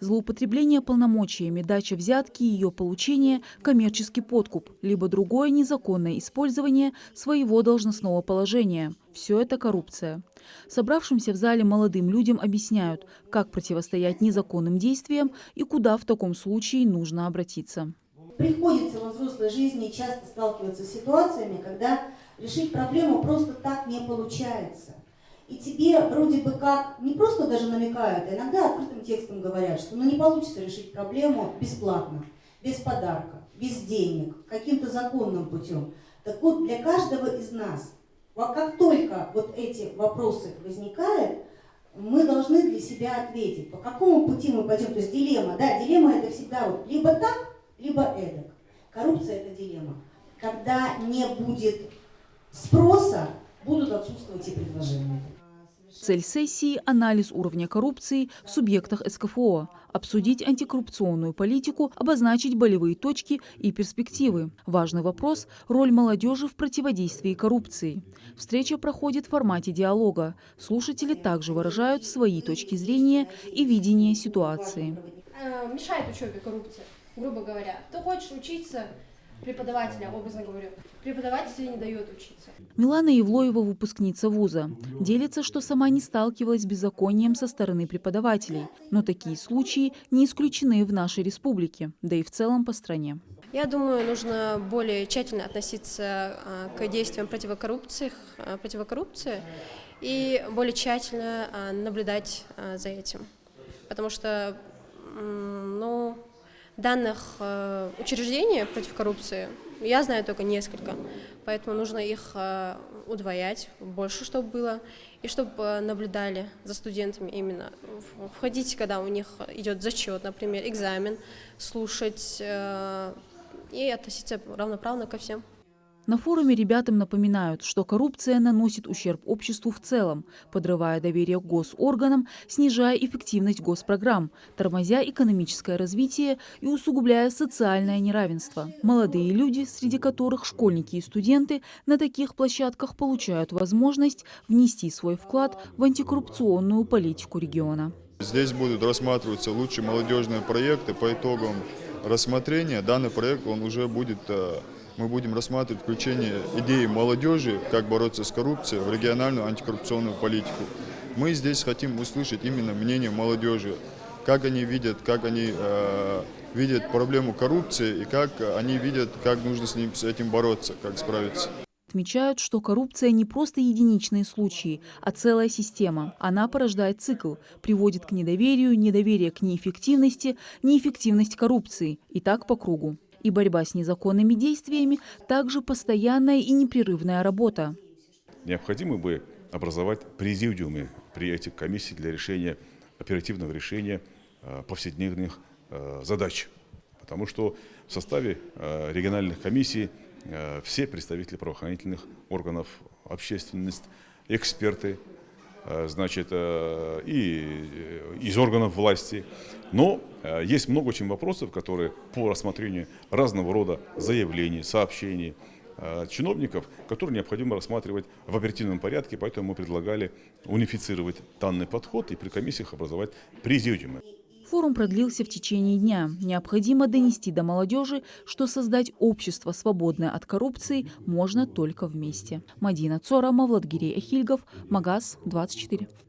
Злоупотребление полномочиями, дача взятки и ее получение, коммерческий подкуп, либо другое незаконное использование своего должностного положения. Все это коррупция. Собравшимся в зале молодым людям объясняют, как противостоять незаконным действиям и куда в таком случае нужно обратиться. Приходится во взрослой жизни часто сталкиваться с ситуациями, когда решить проблему просто так не получается. И тебе вроде бы как не просто даже намекают, а иногда открытым текстом говорят, что не получится решить проблему бесплатно, без подарка, без денег, каким-то законным путем. Так вот, для каждого из нас, как только вот эти вопросы возникают, мы должны для себя ответить, по какому пути мы пойдем. То есть дилемма, да, дилемма это всегда вот либо так, либо эдак. Коррупция – это дилемма. Когда не будет спроса, будут отсутствовать и предложения. Цель сессии – анализ уровня коррупции в субъектах СКФО, обсудить антикоррупционную политику, обозначить болевые точки и перспективы. Важный вопрос – роль молодежи в противодействии коррупции. Встреча проходит в формате диалога. Слушатели также выражают свои точки зрения и видение ситуации. Мешает учебе коррупция, грубо говоря. Кто хочет учиться, преподавателя, образно говорю, преподаватель не дает учиться. Милана Евлоева, выпускница вуза, делится, что сама не сталкивалась с беззаконием со стороны преподавателей. Но такие случаи не исключены в нашей республике, да и в целом по стране. Я думаю, нужно более тщательно относиться к действиям противокоррупции и более тщательно наблюдать за этим. Потому что данных учреждений против коррупции я знаю только несколько, поэтому нужно их удвоять, больше чтобы было, и чтобы наблюдали за студентами именно. Входить, когда у них идет зачет, например, экзамен, слушать и относиться равноправно ко всем. На форуме ребятам напоминают, что коррупция наносит ущерб обществу в целом, подрывая доверие к госорганам, снижая эффективность госпрограмм, тормозя экономическое развитие и усугубляя социальное неравенство. Молодые люди, среди которых школьники и студенты, на таких площадках получают возможность внести свой вклад в антикоррупционную политику региона. Здесь будут рассматриваться лучшие молодежные проекты. По итогам рассмотрения данный проект уже будет... Мы будем рассматривать включение идеи молодежи, как бороться с коррупцией, в региональную антикоррупционную политику. Мы здесь хотим услышать именно мнение молодежи, как они видят проблему коррупции и как они видят, как нужно с этим бороться, как справиться. Отмечают, что коррупция не просто единичные случаи, а целая система. Она порождает цикл, приводит к недоверию, недоверие к неэффективности, неэффективность коррупции. И так по кругу. И борьба с незаконными действиями также постоянная и непрерывная работа. Необходимо бы образовать президиумы при этих комиссиях для оперативного решения повседневных задач. Потому что в составе региональных комиссий все представители правоохранительных органов, общественность, эксперты, и из органов власти. Но есть много очень вопросов, которые по рассмотрению разного рода заявлений, сообщений чиновников, которые необходимо рассматривать в оперативном порядке, поэтому мы предлагали унифицировать данный подход и при комиссиях образовать президиумы. Форум продлился в течение дня. Необходимо донести до молодежи, что создать общество, свободное от коррупции, можно только вместе. Мадина Цора, Мавладгирей Ахильгов, Магаз 24.